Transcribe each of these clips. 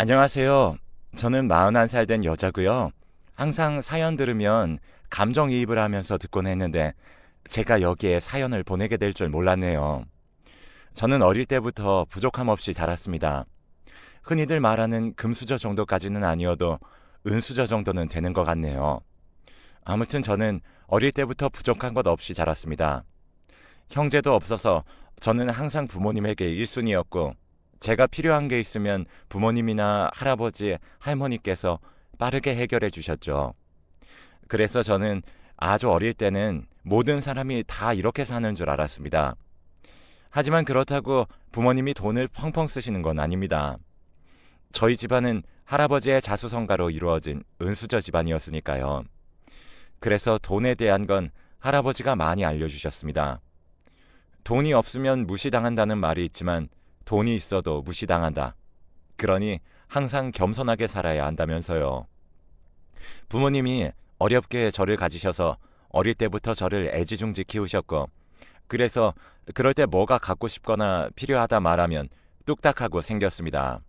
안녕하세요. 저는 41살 된 여자고요. 항상 사연 들으면 감정이입을 하면서 듣곤 했는데 제가 여기에 사연을 보내게 될 줄 몰랐네요. 저는 어릴 때부터 부족함 없이 자랐습니다. 흔히들 말하는 금수저 정도까지는 아니어도 은수저 정도는 되는 것 같네요. 아무튼 저는 어릴 때부터 부족한 것 없이 자랐습니다. 형제도 없어서 저는 항상 부모님에게 1순위였고 제가 필요한 게 있으면 부모님이나 할아버지, 할머니께서 빠르게 해결해 주셨죠. 그래서 저는 아주 어릴 때는 모든 사람이 다 이렇게 사는 줄 알았습니다. 하지만 그렇다고 부모님이 돈을 펑펑 쓰시는 건 아닙니다. 저희 집안은 할아버지의 자수성가로 이루어진 은수저 집안이었으니까요. 그래서 돈에 대한 건 할아버지가 많이 알려주셨습니다. 돈이 없으면 무시당한다는 말이 있지만 돈이 있어도 무시당한다. 그러니 항상 겸손하게 살아야 한다면서요. 부모님이 어렵게 저를 가지셔서 어릴 때부터 저를 애지중지 키우셨고 그래서 그럴 때 뭐가 갖고 싶거나 필요하다 말하면 뚝딱하고 생겼습니다.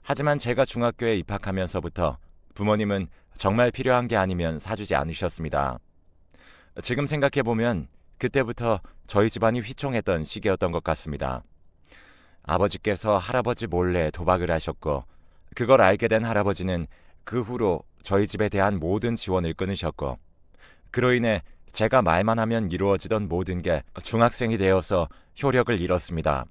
하지만 제가 중학교에 입학하면서부터 부모님은 정말 필요한 게 아니면 사주지 않으셨습니다. 지금 생각해보면 그때부터 저희 집안이 휘청했던 시기였던 것 같습니다. 아버지께서 할아버지 몰래 도박을 하셨고 그걸 알게 된 할아버지는 그 후로 저희 집에 대한 모든 지원을 끊으셨고 그로 인해 제가 말만 하면 이루어지던 모든 게 중학생이 되어서 효력을 잃었습니다.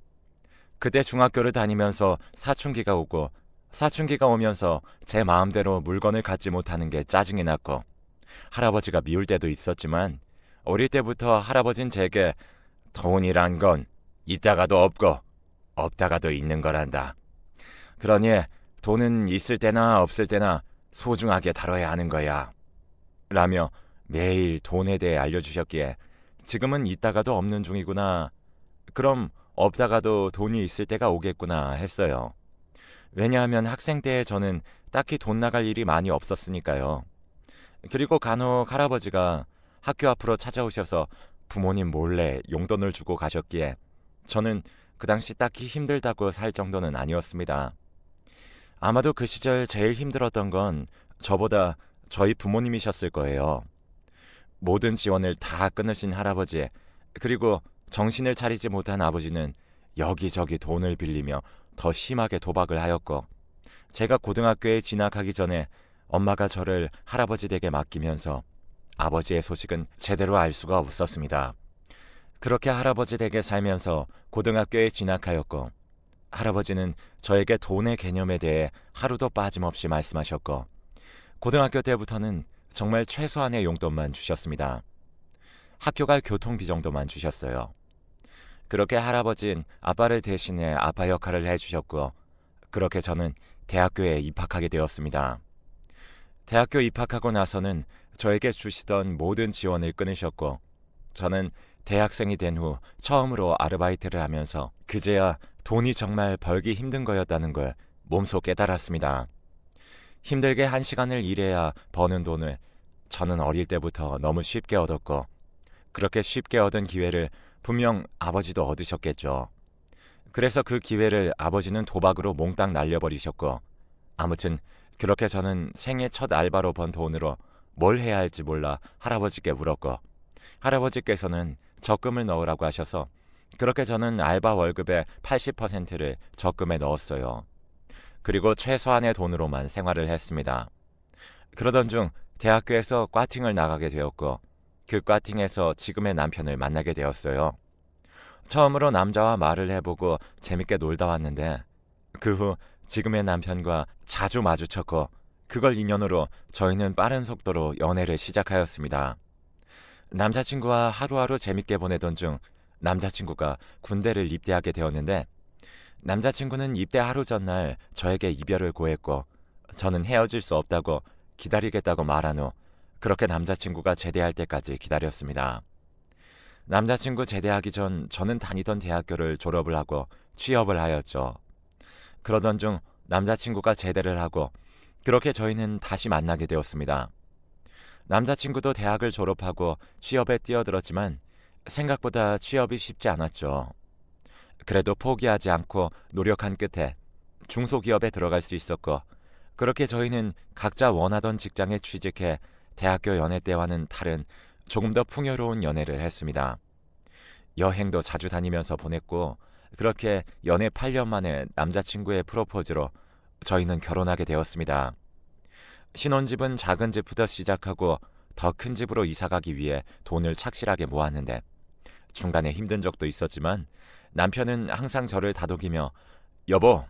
그때 중학교를 다니면서 사춘기가 오고 사춘기가 오면서 제 마음대로 물건을 갖지 못하는 게 짜증이 났고 할아버지가 미울 때도 있었지만 어릴 때부터 할아버진 제게 돈이란 건 있다가도 없고 없다가도 있는 거란다. 그러니 돈은 있을 때나 없을 때나 소중하게 다뤄야 하는 거야. 라며 매일 돈에 대해 알려주셨기에 지금은 있다가도 없는 중이구나. 그럼 없다가도 돈이 있을 때가 오겠구나 했어요. 왜냐하면 학생 때에 저는 딱히 돈 나갈 일이 많이 없었으니까요. 그리고 간혹 할아버지가 학교 앞으로 찾아오셔서 부모님 몰래 용돈을 주고 가셨기에 저는 그 당시 딱히 힘들다고 살 정도는 아니었습니다. 아마도 그 시절 제일 힘들었던 건 저보다 저희 부모님이셨을 거예요. 모든 지원을 다 끊으신 할아버지, 그리고 정신을 차리지 못한 아버지는 여기저기 돈을 빌리며 더 심하게 도박을 하였고 제가 고등학교에 진학하기 전에 엄마가 저를 할아버지 댁에 맡기면서 아버지의 소식은 제대로 알 수가 없었습니다. 그렇게 할아버지 댁에 살면서 고등학교에 진학하였고 할아버지는 저에게 돈의 개념에 대해 하루도 빠짐없이 말씀하셨고 고등학교 때부터는 정말 최소한의 용돈만 주셨습니다. 학교 갈 교통비 정도만 주셨어요. 그렇게 할아버지는 아빠를 대신해 아빠 역할을 해주셨고 그렇게 저는 대학교에 입학하게 되었습니다. 대학교 입학하고 나서는 저에게 주시던 모든 지원을 끊으셨고 저는 대학생이 된 후 처음으로 아르바이트를 하면서 그제야 돈이 정말 벌기 힘든 거였다는 걸 몸소 깨달았습니다. 힘들게 1시간을 일해야 버는 돈을 저는 어릴 때부터 너무 쉽게 얻었고 그렇게 쉽게 얻은 기회를 분명 아버지도 얻으셨겠죠. 그래서 그 기회를 아버지는 도박으로 몽땅 날려버리셨고 아무튼 그렇게 저는 생애 첫 알바로 번 돈으로 뭘 해야 할지 몰라 할아버지께 물었고 할아버지께서는 적금을 넣으라고 하셔서 그렇게 저는 알바 월급의 80%를 적금에 넣었어요. 그리고 최소한의 돈으로만 생활을 했습니다. 그러던 중 대학교에서 과팅을 나가게 되었고 그 과팅에서 지금의 남편을 만나게 되었어요. 처음으로 남자와 말을 해보고 재밌게 놀다 왔는데 그 후 지금의 남편과 자주 마주쳤고 그걸 인연으로 저희는 빠른 속도로 연애를 시작하였습니다. 남자친구와 하루하루 재밌게 보내던 중 남자친구가 군대를 입대하게 되었는데 남자친구는 입대 하루 전날 저에게 이별을 고했고 저는 헤어질 수 없다고 기다리겠다고 말한 후 그렇게 남자친구가 제대할 때까지 기다렸습니다. 남자친구 제대하기 전 저는 다니던 대학교를 졸업을 하고 취업을 하였죠. 그러던 중 남자친구가 제대를 하고 그렇게 저희는 다시 만나게 되었습니다. 남자친구도 대학을 졸업하고 취업에 뛰어들었지만 생각보다 취업이 쉽지 않았죠. 그래도 포기하지 않고 노력한 끝에 중소기업에 들어갈 수 있었고, 그렇게 저희는 각자 원하던 직장에 취직해 대학교 연애 때와는 다른 조금 더 풍요로운 연애를 했습니다. 여행도 자주 다니면서 보냈고, 그렇게 연애 8년 만에 남자친구의 프로포즈로 저희는 결혼하게 되었습니다. 신혼집은 작은 집부터 시작하고 더 큰 집으로 이사가기 위해 돈을 착실하게 모았는데, 중간에 힘든 적도 있었지만 남편은 항상 저를 다독이며 여보,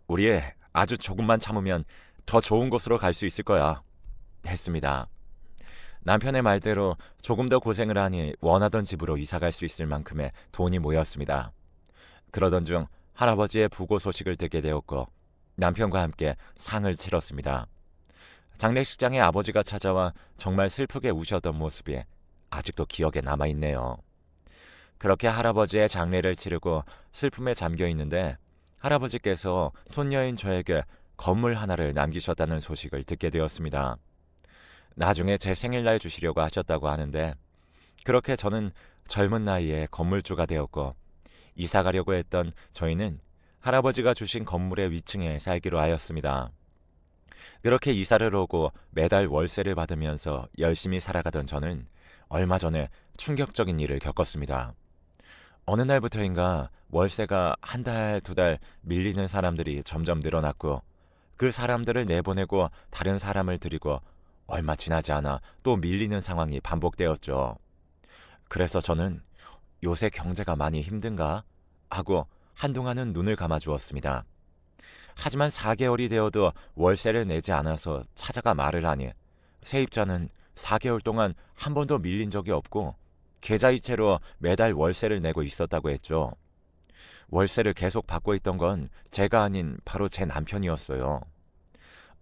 우리 아주 조금만 참으면 더 좋은 곳으로 갈 수 있을 거야 했습니다. 남편의 말대로 조금 더 고생을 하니 원하던 집으로 이사갈 수 있을 만큼의 돈이 모였습니다. 그러던 중 할아버지의 부고 소식을 듣게 되었고 남편과 함께 상을 치렀습니다. 장례식장에 아버지가 찾아와 정말 슬프게 우셨던 모습이 아직도 기억에 남아있네요. 그렇게 할아버지의 장례를 치르고 슬픔에 잠겨 있는데 할아버지께서 손녀인 저에게 건물 하나를 남기셨다는 소식을 듣게 되었습니다. 나중에 제 생일날 주시려고 하셨다고 하는데, 그렇게 저는 젊은 나이에 건물주가 되었고 이사 가려고 했던 저희는 할아버지가 주신 건물의 위층에 살기로 하였습니다. 그렇게 이사를 오고 매달 월세를 받으면서 열심히 살아가던 저는 얼마 전에 충격적인 일을 겪었습니다. 어느 날부터인가 월세가 한 달, 두 달 밀리는 사람들이 점점 늘어났고, 그 사람들을 내보내고 다른 사람을 들이고 얼마 지나지 않아 또 밀리는 상황이 반복되었죠. 그래서 저는 요새 경제가 많이 힘든가 하고 한동안은 눈을 감아주었습니다. 하지만 4개월이 되어도 월세를 내지 않아서 찾아가 말을 하니 세입자는 4개월 동안 한 번도 밀린 적이 없고 계좌이체로 매달 월세를 내고 있었다고 했죠. 월세를 계속 받고 있던 건 제가 아닌 바로 제 남편이었어요.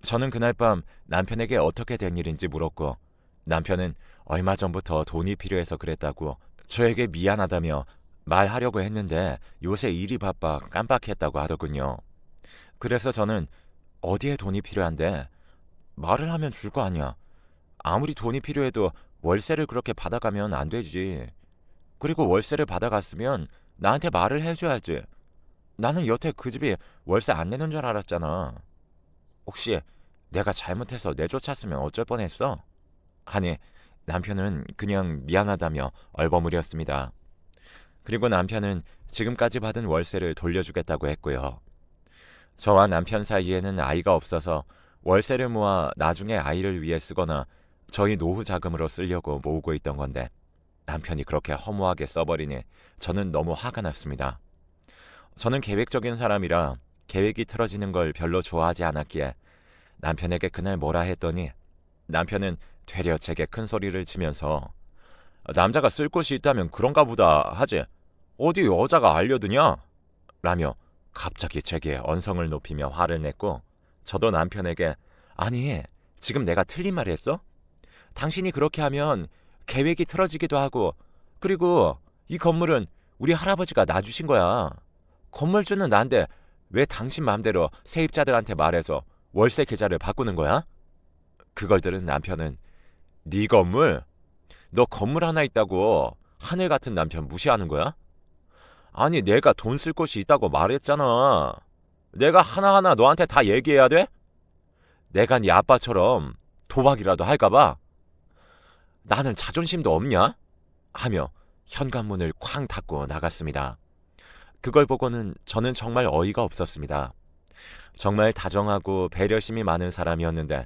저는 그날 밤 남편에게 어떻게 된 일인지 물었고, 남편은 얼마 전부터 돈이 필요해서 그랬다고 저에게 미안하다며 말하려고 했는데 요새 일이 바빠 깜빡했다고 하더군요. 그래서 저는 어디에 돈이 필요한데 말을 하면 줄 거 아니야. 아무리 돈이 필요해도 월세를 그렇게 받아가면 안 되지. 그리고 월세를 받아갔으면 나한테 말을 해줘야지. 나는 여태 그 집이 월세 안 내는 줄 알았잖아. 혹시 내가 잘못해서 내쫓았으면 어쩔 뻔했어? 하니 남편은 그냥 미안하다며 얼버무렸습니다. 그리고 남편은 지금까지 받은 월세를 돌려주겠다고 했고요. 저와 남편 사이에는 아이가 없어서 월세를 모아 나중에 아이를 위해 쓰거나 저희 노후 자금으로 쓰려고 모으고 있던 건데, 남편이 그렇게 허무하게 써버리니 저는 너무 화가 났습니다. 저는 계획적인 사람이라 계획이 틀어지는 걸 별로 좋아하지 않았기에 남편에게 그날 뭐라 했더니 남편은 되려 제게 큰 소리를 치면서 남자가 쓸 곳이 있다면 그런가 보다 하지 어디 여자가 알려드냐? 라며 갑자기 제게 언성을 높이며 화를 냈고, 저도 남편에게 아니 지금 내가 틀린 말 했어? 당신이 그렇게 하면 계획이 틀어지기도 하고, 그리고 이 건물은 우리 할아버지가 놔주신 거야. 건물주는 난데 왜 당신 마음대로 세입자들한테 말해서 월세 계좌를 바꾸는 거야? 그걸 들은 남편은 네 건물? 너 건물 하나 있다고 하늘 같은 남편 무시하는 거야? 아니 내가 돈 쓸 곳이 있다고 말했잖아. 내가 하나하나 너한테 다 얘기해야 돼? 내가 네 아빠처럼 도박이라도 할까봐? 나는 자존심도 없냐? 하며 현관문을 쾅 닫고 나갔습니다. 그걸 보고는 저는 정말 어이가 없었습니다. 정말 다정하고 배려심이 많은 사람이었는데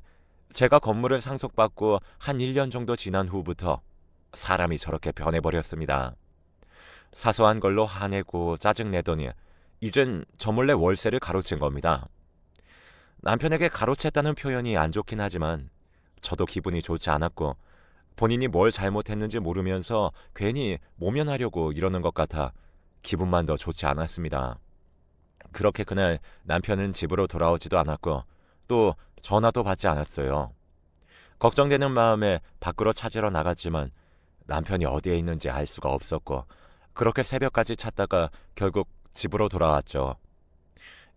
제가 건물을 상속받고 한 1년 정도 지난 후부터 사람이 저렇게 변해버렸습니다. 사소한 걸로 화내고 짜증내더니 이젠 저 몰래 월세를 가로챈 겁니다. 남편에게 가로챘다는 표현이 안 좋긴 하지만 저도 기분이 좋지 않았고, 본인이 뭘 잘못했는지 모르면서 괜히 모면하려고 이러는 것 같아 기분만 더 좋지 않았습니다. 그렇게 그날 남편은 집으로 돌아오지도 않았고 또 전화도 받지 않았어요. 걱정되는 마음에 밖으로 찾으러 나갔지만 남편이 어디에 있는지 알 수가 없었고, 그렇게 새벽까지 찾다가 결국 집으로 돌아왔죠.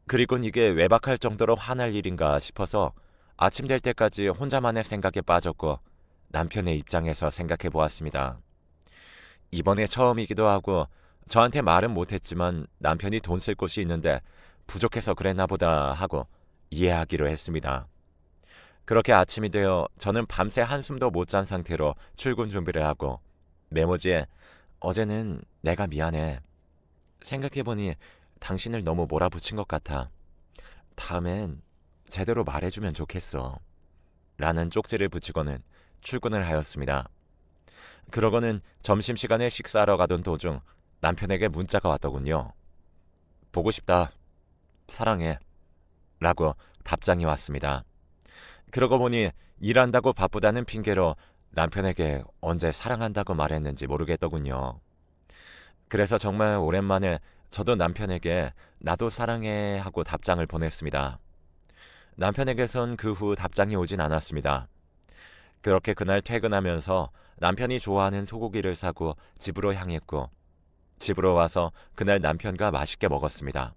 그리곤 이게 외박할 정도로 화날 일인가 싶어서 아침 될 때까지 혼자만의 생각에 빠졌고 남편의 입장에서 생각해 보았습니다. 이번에 처음이기도 하고 저한테 말은 못했지만 남편이 돈 쓸 곳이 있는데 부족해서 그랬나 보다 하고 이해하기로 했습니다. 그렇게 아침이 되어 저는 밤새 한숨도 못 잔 상태로 출근 준비를 하고 메모지에 어제는 내가 미안해. 생각해보니 당신을 너무 몰아붙인 것 같아. 다음엔 제대로 말해주면 좋겠어. 라는 쪽지를 붙이고는 출근을 하였습니다. 그러고는 점심시간에 식사하러 가던 도중 남편에게 문자가 왔더군요. 보고 싶다. 사랑해. 라고 답장이 왔습니다. 그러고 보니 일한다고 바쁘다는 핑계로 남편에게 언제 사랑한다고 말했는지 모르겠더군요. 그래서 정말 오랜만에 저도 남편에게 나도 사랑해 하고 답장을 보냈습니다. 남편에게선 그 후 답장이 오진 않았습니다. 그렇게 그날 퇴근하면서 남편이 좋아하는 소고기를 사고 집으로 향했고 집으로 와서 그날 남편과 맛있게 먹었습니다.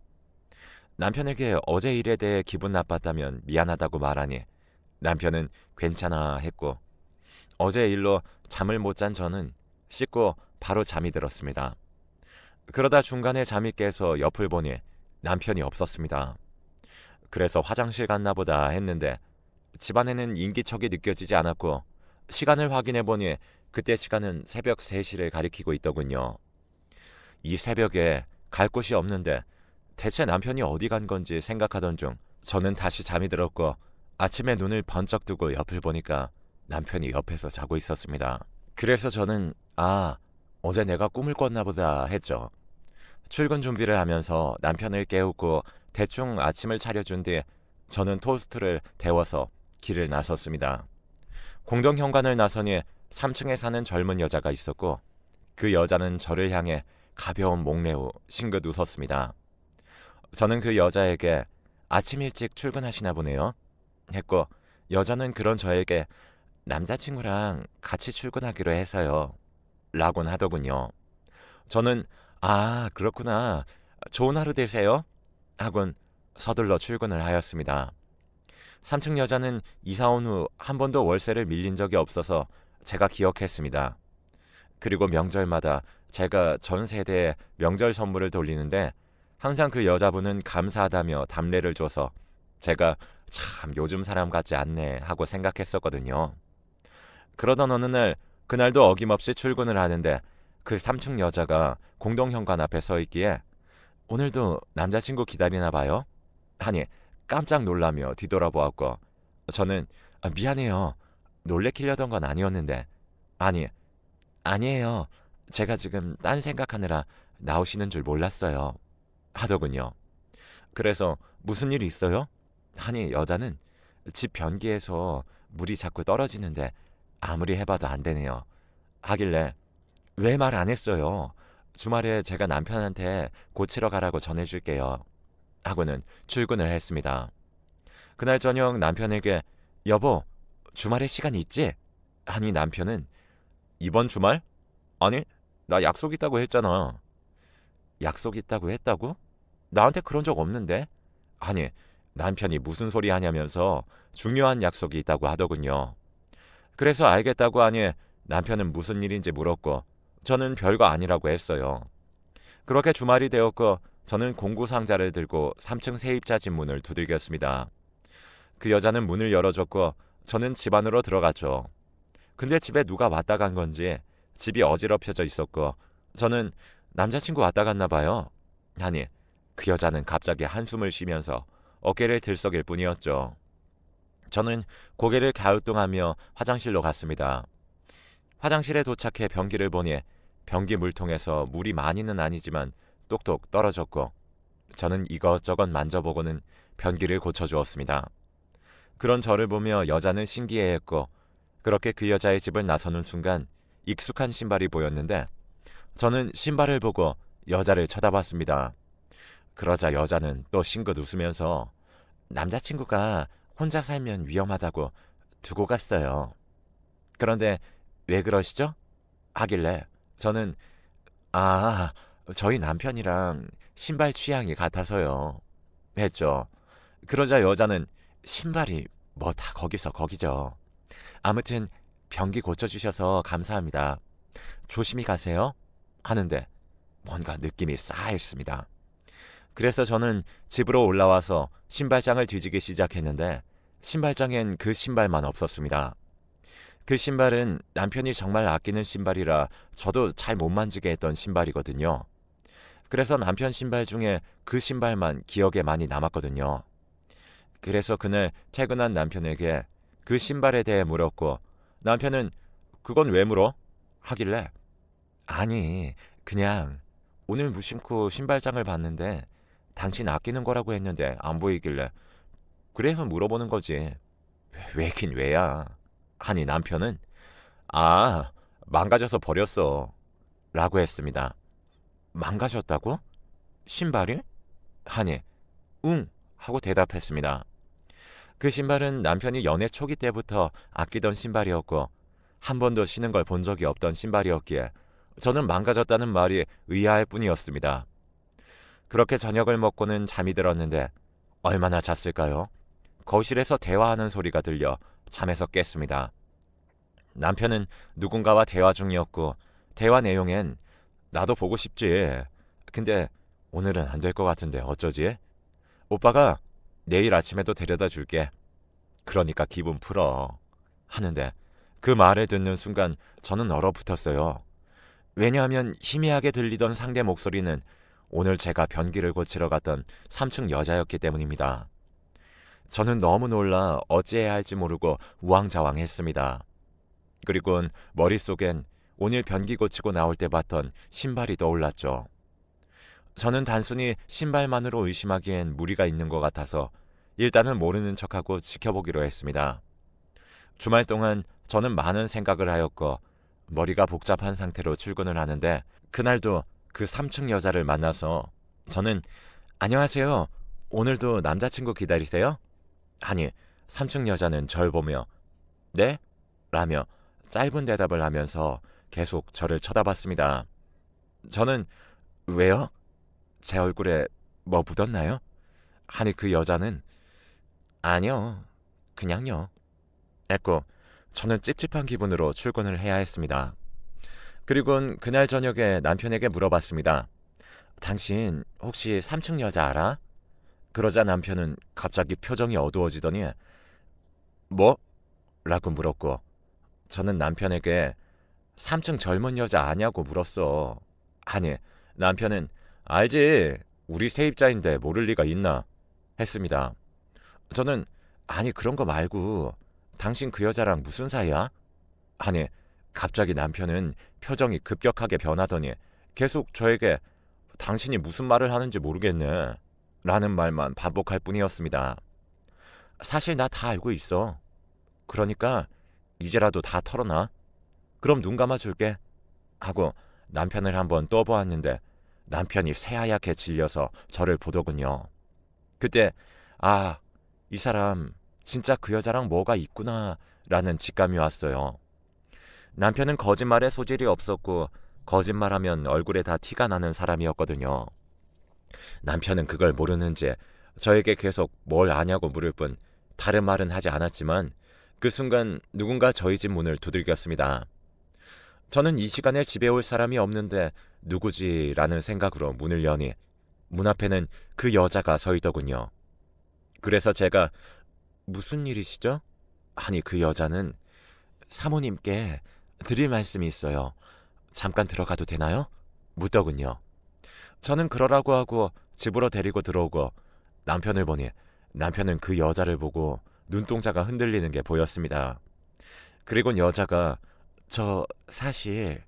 남편에게 어제 일에 대해 기분 나빴다면 미안하다고 말하니 남편은 괜찮아 했고 어제 일로 잠을 못 잔 저는 씻고 바로 잠이 들었습니다. 그러다 중간에 잠이 깨서 옆을 보니 남편이 없었습니다. 그래서 화장실 갔나 보다 했는데 집안에는 인기척이 느껴지지 않았고 시간을 확인해 보니 그때 시간은 새벽 3시를 가리키고 있더군요. 이 새벽에 갈 곳이 없는데 대체 남편이 어디 간 건지 생각하던 중 저는 다시 잠이 들었고 아침에 눈을 번쩍 뜨고 옆을 보니까 남편이 옆에서 자고 있었습니다. 그래서 저는 어제 내가 꿈을 꿨나 보다 했죠. 출근 준비를 하면서 남편을 깨우고 대충 아침을 차려준 뒤 저는 토스트를 데워서 길을 나섰습니다. 공동 현관을 나서니 3층에 사는 젊은 여자가 있었고 그 여자는 저를 향해 가벼운 목례 후 싱긋 웃었습니다. 저는 그 여자에게 아침 일찍 출근하시나 보네요 했고 여자는 그런 저에게 남자친구랑 같이 출근하기로 해서요 라곤 하더군요. 저는 그렇구나. 좋은 하루 되세요 하곤 서둘러 출근을 하였습니다. 3층 여자는 이사 온 후 한 번도 월세를 밀린 적이 없어서 제가 기억했습니다. 그리고 명절마다 제가 전 세대에 명절 선물을 돌리는데 항상 그 여자분은 감사하다며 답례를 줘서 제가 참 요즘 사람 같지 않네 하고 생각했었거든요. 그러던 어느 날 그날도 어김없이 출근을 하는데 그 3층 여자가 공동현관 앞에 서 있기에 오늘도 남자친구 기다리나 봐요? 하니 깜짝 놀라며 뒤돌아보았고 저는 미안해요. 놀래키려던 건 아니었는데 아니에요. 제가 지금 딴 생각하느라 나오시는 줄 몰랐어요. 하더군요. 그래서 무슨 일 있어요? 하니 여자는 집 변기에서 물이 자꾸 떨어지는데 아무리 해봐도 안 되네요. 하길래 왜 말 안 했어요? 주말에 제가 남편한테 고치러 가라고 전해줄게요. 하고는 출근을 했습니다. 그날 저녁 남편에게 여보, 주말에 시간 있지? 하니 남편은 이번 주말? 아니, 나 약속 있다고 했잖아. 약속 있다고 했다고? 나한테 그런 적 없는데? 하니 남편이 무슨 소리 하냐면서 중요한 약속이 있다고 하더군요. 그래서 알겠다고 하니 남편은 무슨 일인지 물었고 저는 별거 아니라고 했어요. 그렇게 주말이 되었고 저는 공구 상자를 들고 3층 세입자 집 문을 두들겼습니다. 그 여자는 문을 열어줬고 저는 집 안으로 들어갔죠. 근데 집에 누가 왔다 간 건지 집이 어지럽혀져 있었고 저는 남자친구 왔다 갔나 봐요. 하니 그 여자는 갑자기 한숨을 쉬면서 어깨를 들썩일 뿐이었죠. 저는 고개를 갸우뚱하며 화장실로 갔습니다. 화장실에 도착해 변기를 보니 변기 물통에서 물이 많이는 아니지만 똑똑 떨어졌고 저는 이것저것 만져보고는 변기를 고쳐주었습니다. 그런 저를 보며 여자는 신기해했고 그렇게 그 여자의 집을 나서는 순간 익숙한 신발이 보였는데 저는 신발을 보고 여자를 쳐다봤습니다. 그러자 여자는 또 싱긋 웃으면서 남자친구가 혼자 살면 위험하다고 두고 갔어요. 그런데 왜 그러시죠? 하길래 저는 저희 남편이랑 신발 취향이 같아서요. 했죠. 그러자 여자는 신발이 뭐 다 거기서 거기죠. 아무튼 변기 고쳐주셔서 감사합니다. 조심히 가세요. 하는데 뭔가 느낌이 싸했습니다. 그래서 저는 집으로 올라와서 신발장을 뒤지기 시작했는데 신발장엔 그 신발만 없었습니다. 그 신발은 남편이 정말 아끼는 신발이라 저도 잘 못 만지게 했던 신발이거든요. 그래서 남편 신발 중에 그 신발만 기억에 많이 남았거든요. 그래서 그날 퇴근한 남편에게 그 신발에 대해 물었고 남편은 그건 왜 물어? 하길래 아니 그냥 오늘 무심코 신발장을 봤는데 당신 아끼는 거라고 했는데 안 보이길래 그래서 물어보는 거지. 왜긴 왜야. 하니 남편은 아 망가져서 버렸어 라고 했습니다. 망가졌다고? 신발이? 하니 응 하고 대답했습니다. 그 신발은 남편이 연애 초기 때부터 아끼던 신발이었고 한 번도 신은 걸 본 적이 없던 신발이었기에 저는 망가졌다는 말이 의아할 뿐이었습니다. 그렇게 저녁을 먹고는 잠이 들었는데 얼마나 잤을까요? 거실에서 대화하는 소리가 들려 잠에서 깼습니다. 남편은 누군가와 대화 중이었고 대화 내용엔 나도 보고 싶지. 근데 오늘은 안 될 것 같은데 어쩌지? 오빠가 내일 아침에도 데려다 줄게. 그러니까 기분 풀어. 하는데 그 말을 듣는 순간 저는 얼어붙었어요. 왜냐하면 희미하게 들리던 상대 목소리는 오늘 제가 변기를 고치러 갔던 3층 여자였기 때문입니다. 저는 너무 놀라 어찌해야 할지 모르고 우왕좌왕했습니다. 그리곤 머릿속엔 오늘 변기 고치고 나올 때 봤던 신발이 떠올랐죠. 저는 단순히 신발만으로 의심하기엔 무리가 있는 것 같아서 일단은 모르는 척하고 지켜보기로 했습니다. 주말 동안 저는 많은 생각을 하였고 머리가 복잡한 상태로 출근을 하는데 그날도 그 3층 여자를 만나서 저는 안녕하세요. 오늘도 남자친구 기다리세요? 하니 3층 여자는 절 보며 네? 라며 짧은 대답을 하면서 계속 저를 쳐다봤습니다. 저는 왜요? 제 얼굴에 뭐 묻었나요? 하니 그 여자는 아니요. 그냥요. 했고 저는 찝찝한 기분으로 출근을 해야 했습니다. 그리곤 그날 저녁에 남편에게 물어봤습니다. 당신 혹시 3층 여자 알아? 그러자 남편은 갑자기 표정이 어두워지더니 뭐? 라고 물었고 저는 남편에게 3층 젊은 여자 아냐고 물었어. 하니 남편은 알지. 우리 세입자인데 모를 리가 있나? 했습니다. 저는 아니 그런 거 말고 당신 그 여자랑 무슨 사이야? 하니 갑자기 남편은 표정이 급격하게 변하더니 계속 저에게 당신이 무슨 말을 하는지 모르겠네 라는 말만 반복할 뿐이었습니다. 사실 나 다 알고 있어. 그러니까 이제라도 다 털어놔. 그럼 눈 감아줄게. 하고 남편을 한번 떠보았는데 남편이 새하얗게 질려서 저를 보더군요. 그때 아, 이 사람 진짜 그 여자랑 뭐가 있구나 라는 직감이 왔어요. 남편은 거짓말에 소질이 없었고 거짓말하면 얼굴에 다 티가 나는 사람이었거든요. 남편은 그걸 모르는지 저에게 계속 뭘 아냐고 물을 뿐 다른 말은 하지 않았지만 그 순간 누군가 저희 집 문을 두들겼습니다. 저는 이 시간에 집에 올 사람이 없는데 누구지라는 생각으로 문을 여니 문 앞에는 그 여자가 서 있더군요. 그래서 제가 무슨 일이시죠? 하니 그 여자는 사모님께 드릴 말씀이 있어요. 잠깐 들어가도 되나요? 묻더군요. 저는 그러라고 하고 집으로 데리고 들어오고 남편을 보니 남편은 그 여자를 보고 눈동자가 흔들리는 게 보였습니다. 그리고 여자가 저 사실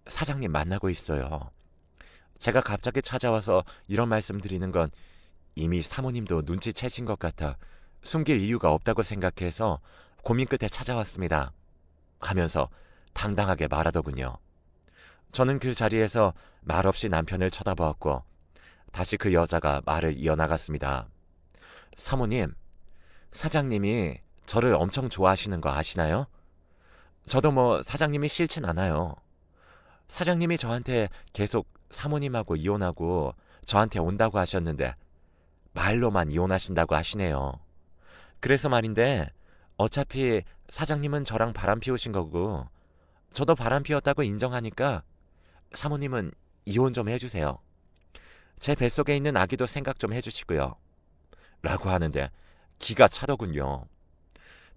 사장님 만나고 있어요. 제가 갑자기 찾아와서 이런 말씀 드리는 건 이미 사모님도 눈치채신 것 같아 숨길 이유가 없다고 생각해서 고민 끝에 찾아왔습니다. 하면서 당당하게 말하더군요. 저는 그 자리에서 말없이 남편을 쳐다보았고 다시 그 여자가 말을 이어나갔습니다. 사모님, 사장님이 저를 엄청 좋아하시는 거 아시나요? 저도 뭐 사장님이 싫진 않아요. 사장님이 저한테 계속 사모님하고 이혼하고 저한테 온다고 하셨는데 말로만 이혼하신다고 하시네요. 그래서 말인데 어차피 사장님은 저랑 바람 피우신 거고 저도 바람 피웠다고 인정하니까 사모님은 이혼 좀 해주세요. 제 뱃속에 있는 아기도 생각 좀 해주시고요. 라고 하는데 기가 차더군요.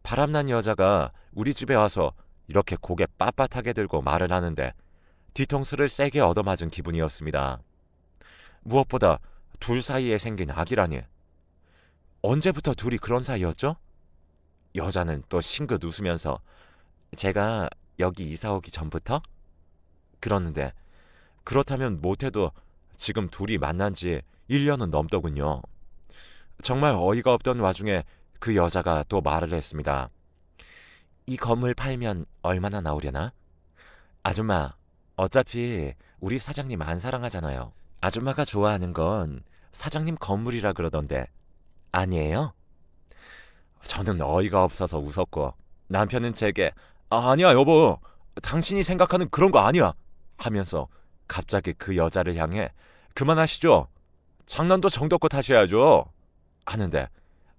바람난 여자가 우리 집에 와서 이렇게 고개 빳빳하게 들고 말을 하는데 뒤통수를 세게 얻어맞은 기분이었습니다. 무엇보다 둘 사이에 생긴 아기라니. 언제부터 둘이 그런 사이였죠? 여자는 또 싱긋 웃으면서 제가 여기 이사 오기 전부터? 그러는데 그렇다면 못해도 지금 둘이 만난 지 1년은 넘더군요. 정말 어이가 없던 와중에 그 여자가 또 말을 했습니다. 이 건물 팔면 얼마나 나오려나? 아줌마, 어차피 우리 사장님 안 사랑하잖아요. 아줌마가 좋아하는 건 사장님 건물이라 그러던데 아니에요? 저는 어이가 없어서 웃었고 남편은 제게 아니야 여보, 당신이 생각하는 그런 거 아니야 하면서 갑자기 그 여자를 향해 그만하시죠. 장난도 정도껏 하셔야죠 하는데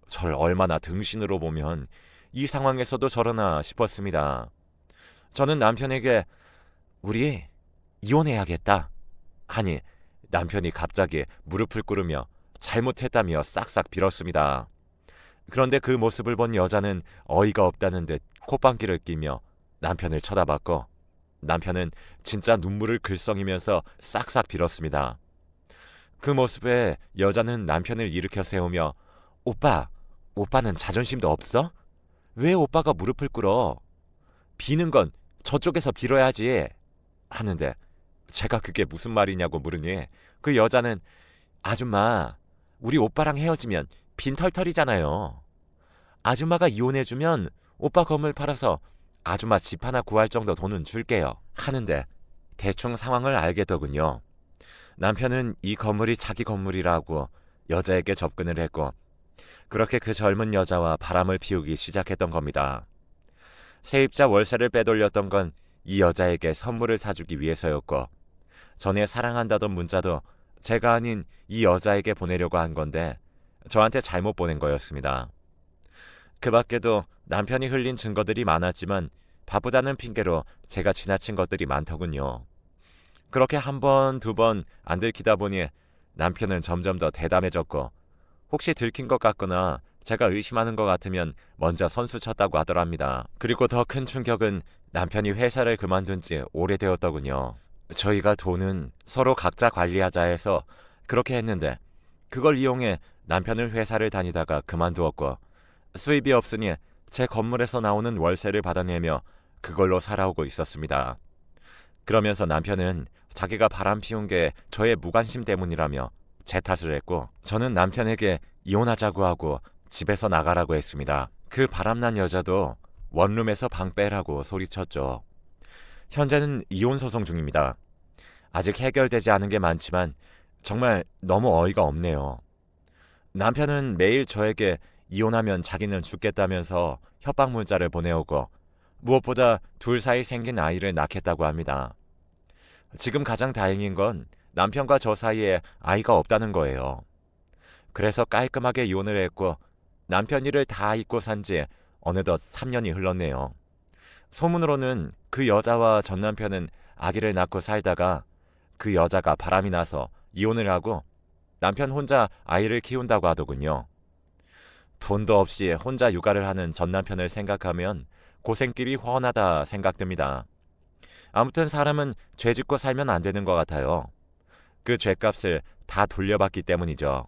절 얼마나 등신으로 보면 이 상황에서도 저러나 싶었습니다. 저는 남편에게 우리 이혼해야겠다 하니 남편이 갑자기 무릎을 꿇으며 잘못했다며 싹싹 빌었습니다. 그런데 그 모습을 본 여자는 어이가 없다는 듯 콧방귀를 끼며 남편을 쳐다봤고 남편은 진짜 눈물을 글썽이면서 싹싹 빌었습니다. 그 모습에 여자는 남편을 일으켜 세우며 오빠는 자존심도 없어? 왜 오빠가 무릎을 꿇어? 비는 건 저쪽에서 빌어야지 하는데 제가 그게 무슨 말이냐고 물으니 그 여자는 아줌마, 우리 오빠랑 헤어지면 빈털털이잖아요. 아줌마가 이혼해주면 오빠 건물 팔아서 아줌마 집 하나 구할 정도 돈은 줄게요 하는데 대충 상황을 알겠더군요. 남편은 이 건물이 자기 건물이라고 여자에게 접근을 했고 그렇게 그 젊은 여자와 바람을 피우기 시작했던 겁니다. 세입자 월세를 빼돌렸던 건 이 여자에게 선물을 사주기 위해서였고 전에 사랑한다던 문자도 제가 아닌 이 여자에게 보내려고 한 건데 저한테 잘못 보낸 거였습니다. 그 밖에도 남편이 흘린 증거들이 많았지만 바쁘다는 핑계로 제가 지나친 것들이 많더군요. 그렇게 한 번, 두 번 안 들키다 보니 남편은 점점 더 대담해졌고 혹시 들킨 것 같거나 제가 의심하는 것 같으면 먼저 선수 쳤다고 하더랍니다. 그리고 더 큰 충격은 남편이 회사를 그만둔 지 오래되었더군요. 저희가 돈은 서로 각자 관리하자 해서 그렇게 했는데 그걸 이용해 남편은 회사를 다니다가 그만두었고 수입이 없으니 제 건물에서 나오는 월세를 받아내며 그걸로 살아오고 있었습니다. 그러면서 남편은 자기가 바람 피운 게 저의 무관심 때문이라며 제 탓을 했고 저는 남편에게 이혼하자고 하고 집에서 나가라고 했습니다. 그 바람난 여자도 원룸에서 방 빼라고 소리쳤죠. 현재는 이혼 소송 중입니다. 아직 해결되지 않은 게 많지만 정말 너무 어이가 없네요. 남편은 매일 저에게 이혼하면 자기는 죽겠다면서 협박 문자를 보내오고 무엇보다 둘 사이 생긴 아이를 낳겠다고 합니다. 지금 가장 다행인 건 남편과 저 사이에 아이가 없다는 거예요. 그래서 깔끔하게 이혼을 했고 남편 일을 다 잊고 산 지 어느덧 3년이 흘렀네요. 소문으로는 그 여자와 전 남편은 아기를 낳고 살다가 그 여자가 바람이 나서 이혼을 하고 남편 혼자 아이를 키운다고 하더군요. 돈도 없이 혼자 육아를 하는 전 남편을 생각하면 고생길이 훤하다 생각됩니다. 아무튼 사람은 죄 짓고 살면 안 되는 것 같아요. 그 죄값을 다 돌려받기 때문이죠.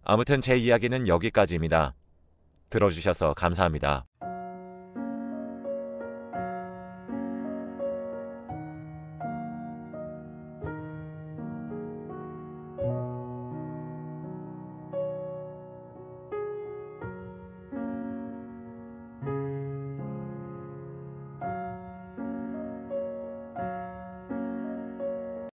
아무튼 제 이야기는 여기까지입니다. 들어주셔서 감사합니다.